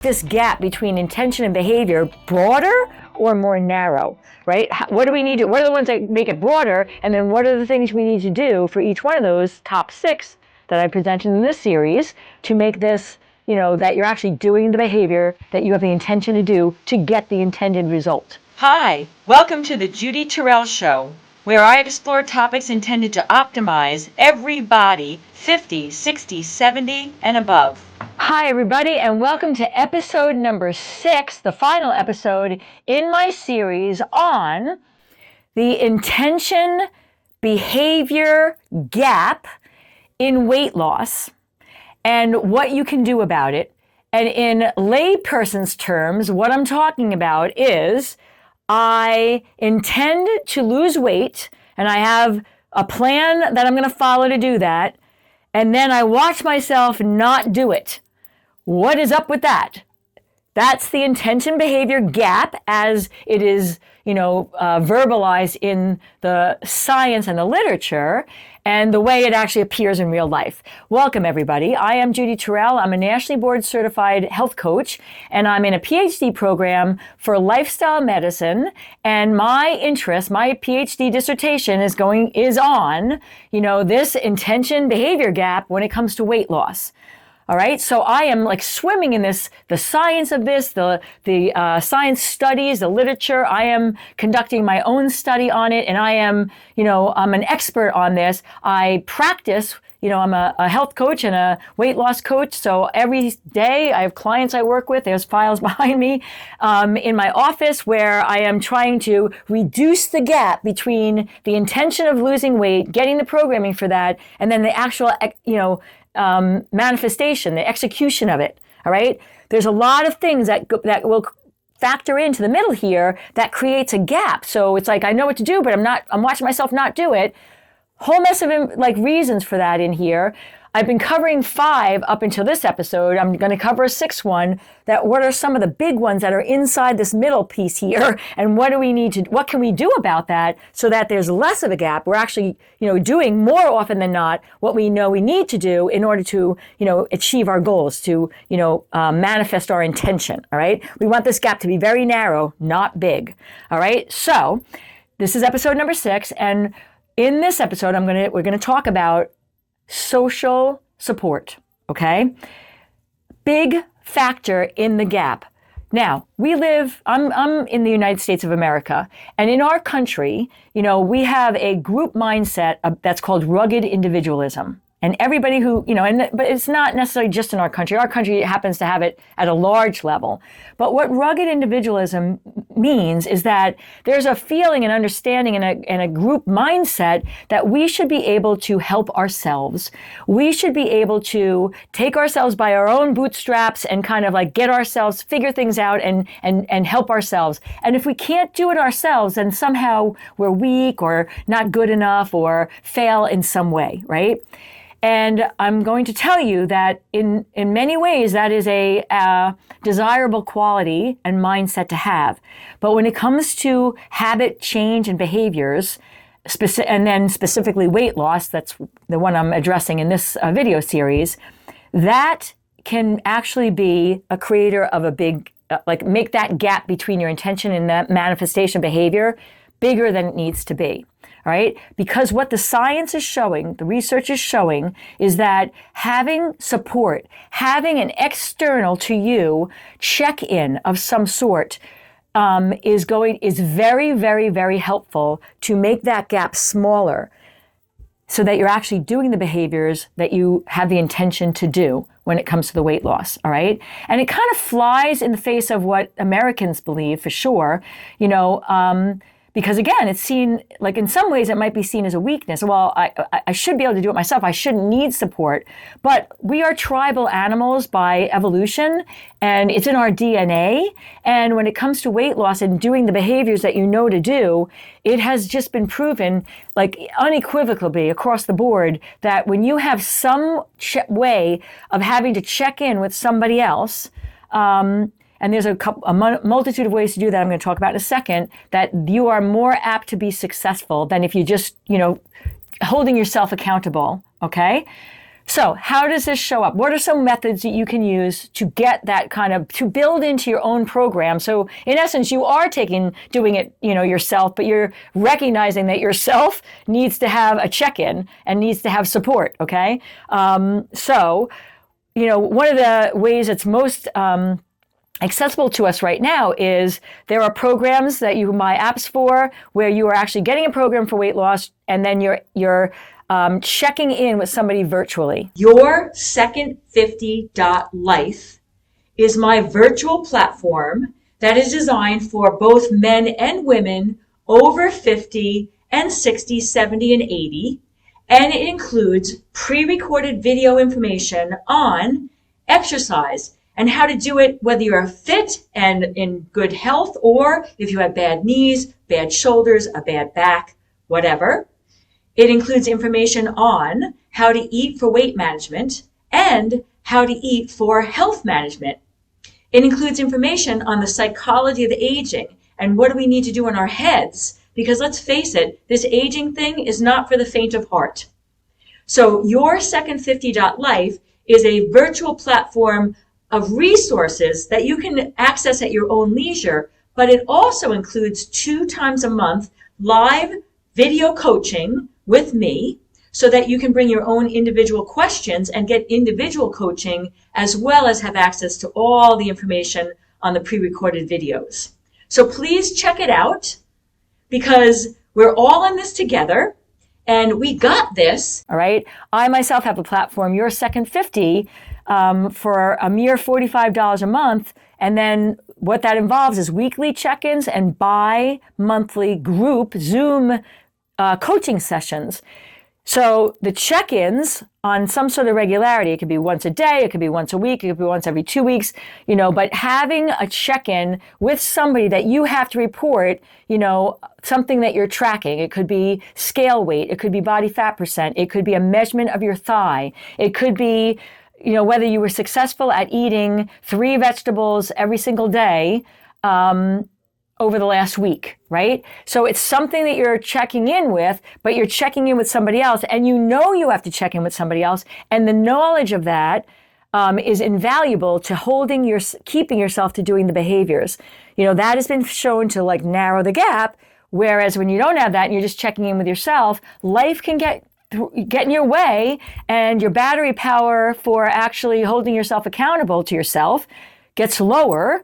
this gap between intention and behavior broader or more narrow, right? What do we need to, what are the ones that make it broader? And then what are the things we need to do for each one of those top 6 that I presented in this series to make this, that you're actually doing the behavior that you have the intention to do to get the intended result. Hi, welcome to the Judy Terrell Show, where I explore topics intended to optimize every body 50, 60, 70, and above. Hi, everybody, and welcome to episode number 6, the final episode in my series on the intention behavior gap in weight loss and what you can do about it. And in layperson's terms, what I'm talking about is I intend to lose weight and I have a plan that I'm going to follow to do that. And then I watch myself not do it. What is up with that? That's the intention behavior gap as it is, verbalized in the science and the literature and the way it actually appears in real life. Welcome, everybody. I am Judy Terrell. I'm a nationally board certified health coach, and I'm in a PhD program for lifestyle medicine. And my interest, my PhD dissertation is on, this intention behavior gap when it comes to weight loss. All right, so I am like swimming in this, the science of this, the science studies, the literature. I am conducting my own study on it, and I am, I'm an expert on this. I practice, I'm a health coach and a weight loss coach. So every day I have clients I work with. There's files behind me in my office where I am trying to reduce the gap between the intention of losing weight, getting the programming for that, and then the actual, manifestation, the execution of it. All right. There's a lot of things that will factor into the middle here that creates a gap. So it's like, I know what to do, but I'm watching myself not do it. Whole mess of reasons for that in here. I've been covering 5 up until this episode. I'm going to cover a 6th one. What are some of the big ones that are inside this middle piece here? And what can we do about that so that there's less of a gap? We're actually, doing more often than not what we know we need to do in order to, achieve our goals, to, manifest our intention. All right. We want this gap to be very narrow, not big. All right. So this is episode number 6. And in this episode, we're going to talk about social support, okay? Big factor in the gap. Now, I'm in the United States of America, and in our country, we have a group mindset that's called rugged individualism. And everybody who, but it's not necessarily just in our country. Our country happens to have it at a large level. But what rugged individualism means is that there's a feeling and understanding and a group mindset that we should be able to help ourselves. We should be able to take ourselves by our own bootstraps and kind of like get ourselves, figure things out and help ourselves. And if we can't do it ourselves, then somehow we're weak or not good enough or fail in some way, right? And I'm going to tell you that in many ways that is a desirable quality and mindset to have. But when it comes to habit change and behaviors, and then specifically weight loss, that's the one I'm addressing in this video series, that can actually be a creator of a big, make that gap between your intention and that manifestation behavior bigger than it needs to be. All right? Because what the science is showing, the research is showing, is that having support, having an external to you check-in of some sort is very, very, very helpful to make that gap smaller so that you're actually doing the behaviors that you have the intention to do when it comes to the weight loss, all right? And it kind of flies in the face of what Americans believe, for sure, because again, it's seen, like in some ways it might be seen as a weakness. Well, I should be able to do it myself. I shouldn't need support. But we are tribal animals by evolution, and it's in our DNA. And when it comes to weight loss and doing the behaviors that you know to do, it has just been proven, like unequivocally across the board, that when you have some way of having to check in with somebody else, and there's a multitude of ways to do that I'm going to talk about in a second, that you are more apt to be successful than if you just, holding yourself accountable, okay? So how does this show up? What are some methods that you can use to get that kind of, to build into your own program? So in essence, you are doing it, yourself, but you're recognizing that yourself needs to have a check-in and needs to have support, okay? So, one of the ways it's most accessible to us right now is there are programs that you can buy apps for where you are actually getting a program for weight loss, and then you're checking in with somebody virtually. Your Second 50.life is my virtual platform that is designed for both men and women over 50 and 60, 70, and 80. And it includes pre-recorded video information on exercise and how to do it, whether you're fit and in good health, or if you have bad knees, bad shoulders, a bad back, whatever. It includes information on how to eat for weight management and how to eat for health management. It includes information on the psychology of aging and what do we need to do in our heads, because let's face it, this aging thing is not for the faint of heart. So your Second 50.life is a virtual platform of resources that you can access at your own leisure, but it also includes 2 times a month live video coaching with me so that you can bring your own individual questions and get individual coaching, as well as have access to all the information on the pre-recorded videos. So please check it out, because we're all in this together and we got this. All right. I myself have a platform, Your Second 50, for a mere $45 a month. And then what that involves is weekly check-ins and bi-monthly group Zoom coaching sessions. So the check-ins on some sort of regularity, it could be once a day, it could be once a week, it could be once every 2 weeks, but having a check-in with somebody that you have to report, something that you're tracking. It could be scale weight, it could be body fat percent, it could be a measurement of your thigh, it could be, whether you were successful at eating 3 vegetables every single day, over the last week, right? So it's something that you're checking in with, but you're checking in with somebody else, and you have to check in with somebody else. And the knowledge of that is invaluable to keeping yourself to doing the behaviors. That has been shown to narrow the gap. Whereas when you don't have that and you're just checking in with yourself, life can get in your way, and your battery power for actually holding yourself accountable to yourself gets lower,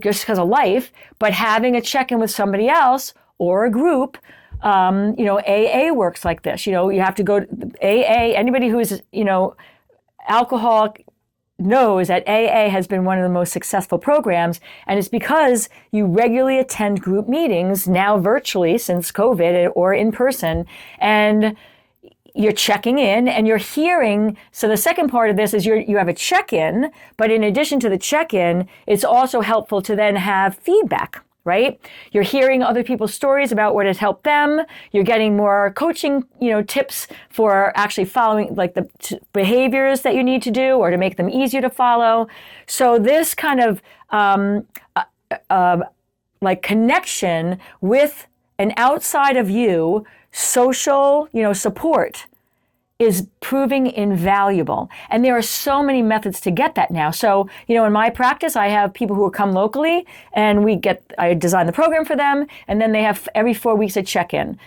just because of life. But having a check-in with somebody else or a group, AA works like this. You have to go to AA. Anybody who's, alcoholic knows that AA has been one of the most successful programs, and it's because you regularly attend group meetings, now virtually since COVID or in person, and you're checking in and you're hearing. So the second part of this is you have a check-in, but in addition to the check-in, it's also helpful to then have feedback, right? You're hearing other people's stories about what has helped them. You're getting more coaching, tips for actually following the behaviors that you need to do or to make them easier to follow. So this kind of connection with an outside of you social, support is proving invaluable. And there are so many methods to get that now. So, in my practice, I have people who come locally, and I design the program for them, and then they have every 4 weeks a check-in.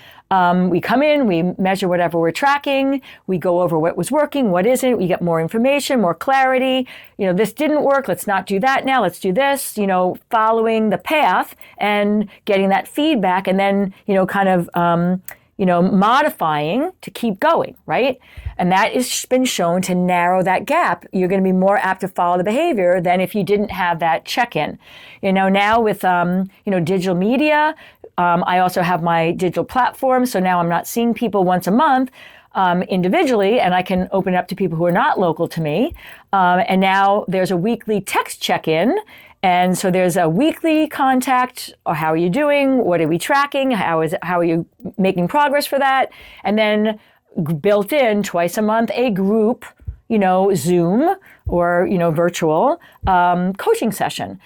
We come in, we measure whatever we're tracking, we go over what was working, what isn't, we get more information, more clarity. This didn't work, let's not do that now, let's do this, following the path and getting that feedback, and then, modifying to keep going, right? And that has been shown to narrow that gap. You're going to be more apt to follow the behavior than if you didn't have that check-in. Now with, digital media, I also have my digital platform. So now I'm not seeing people once a month individually, and I can open it up to people who are not local to me. And now there's a weekly text check-in. And so there's a weekly contact, or how are you doing? What are we tracking? How are you making progress for that? And then built in twice a month, a group, Zoom or, virtual coaching session.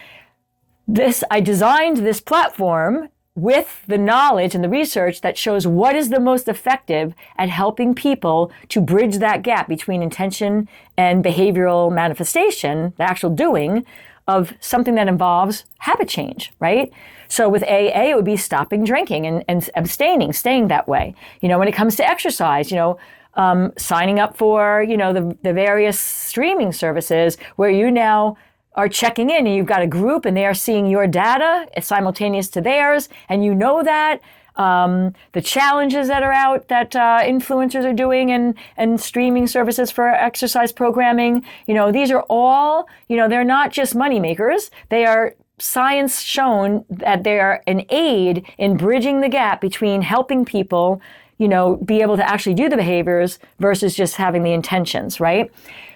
I designed this platform with the knowledge and the research that shows what is the most effective at helping people to bridge that gap between intention and behavioral manifestation, the actual doing of something that involves habit change, right? So with AA, it would be stopping drinking and abstaining, staying that way. When it comes to exercise, signing up for, the various streaming services where you now are checking in and you've got a group and they are seeing your data simultaneous to theirs, and that the challenges that are out that influencers are doing and streaming services for exercise programming, these are all, they're not just money makers. They are science shown that they are an aid in bridging the gap between helping people, be able to actually do the behaviors versus just having the intentions, right?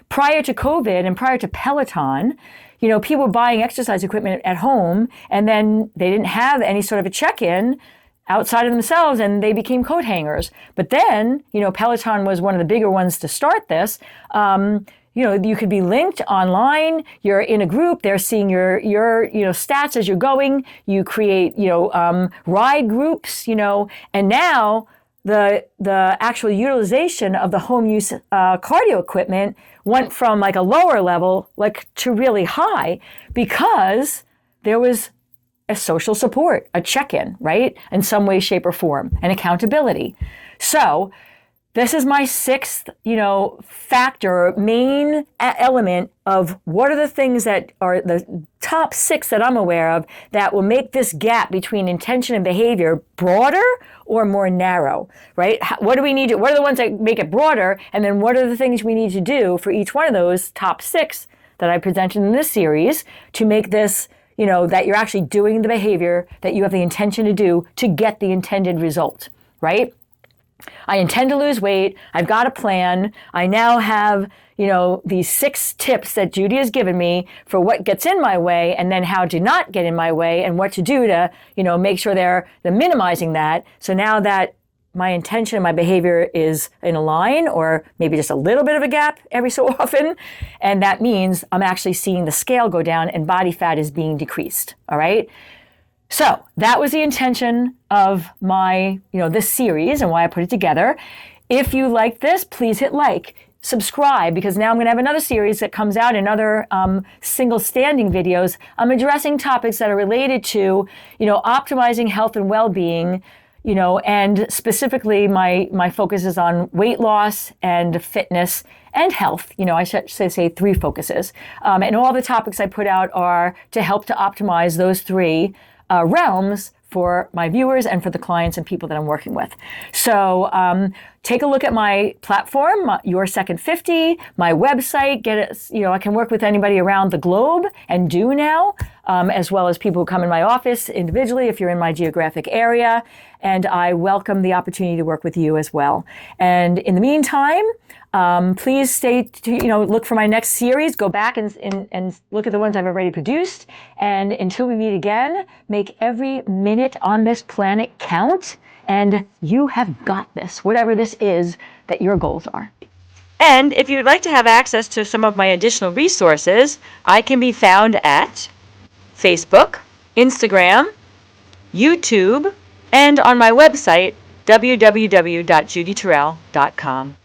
Prior to COVID and prior to Peloton, people were buying exercise equipment at home and then they didn't have any sort of a check-in outside of themselves and they became coat hangers. But then, Peloton was one of the bigger ones to start this. You could be linked online. You're in a group. They're seeing your stats as you're going. You create, ride groups, and now the actual utilization of the home use cardio equipment went from like a lower level to really high because there was a social support, a check-in, right? In some way, shape, or form, and accountability. So this is my sixth, factor, main element of what are the things that are the top 6 that I'm aware of that will make this gap between intention and behavior broader or more narrow, right? What do we need to, what are the ones that make it broader? And then what are the things we need to do for each one of those top 6 that I presented in this series to make this, that you're actually doing the behavior that you have the intention to do to get the intended result, right? I intend to lose weight. I've got a plan. I now have, these 6 tips that Judy has given me for what gets in my way and then how to not get in my way and what to do to, make sure they're minimizing that. So now that my intention and my behavior is in a line or maybe just a little bit of a gap every so often, and that means I'm actually seeing the scale go down and body fat is being decreased, all right? So that was the intention of my, this series and why I put it together. If you like this, please hit like, subscribe, because now I'm going to have another series that comes out and other single standing videos. I'm addressing topics that are related to, optimizing health and well-being, and specifically my focus is on weight loss and fitness and health. I should say 3 focuses. And all the topics I put out are to help to optimize those 3 realms for my viewers and for the clients and people that I'm working with. So take a look at my platform, Your Second 50, my website. Get it. I can work with anybody around the globe and do now, as well as people who come in my office individually if you're in my geographic area. And I welcome the opportunity to work with you as well. And in the meantime, please stay look for my next series. Go back and look at the ones I've already produced. And until we meet again, make every minute on this planet count. And you have got this, whatever this is that your goals are. And if you'd like to have access to some of my additional resources, I can be found at Facebook, Instagram, YouTube, and on my website, www.judyterrell.com.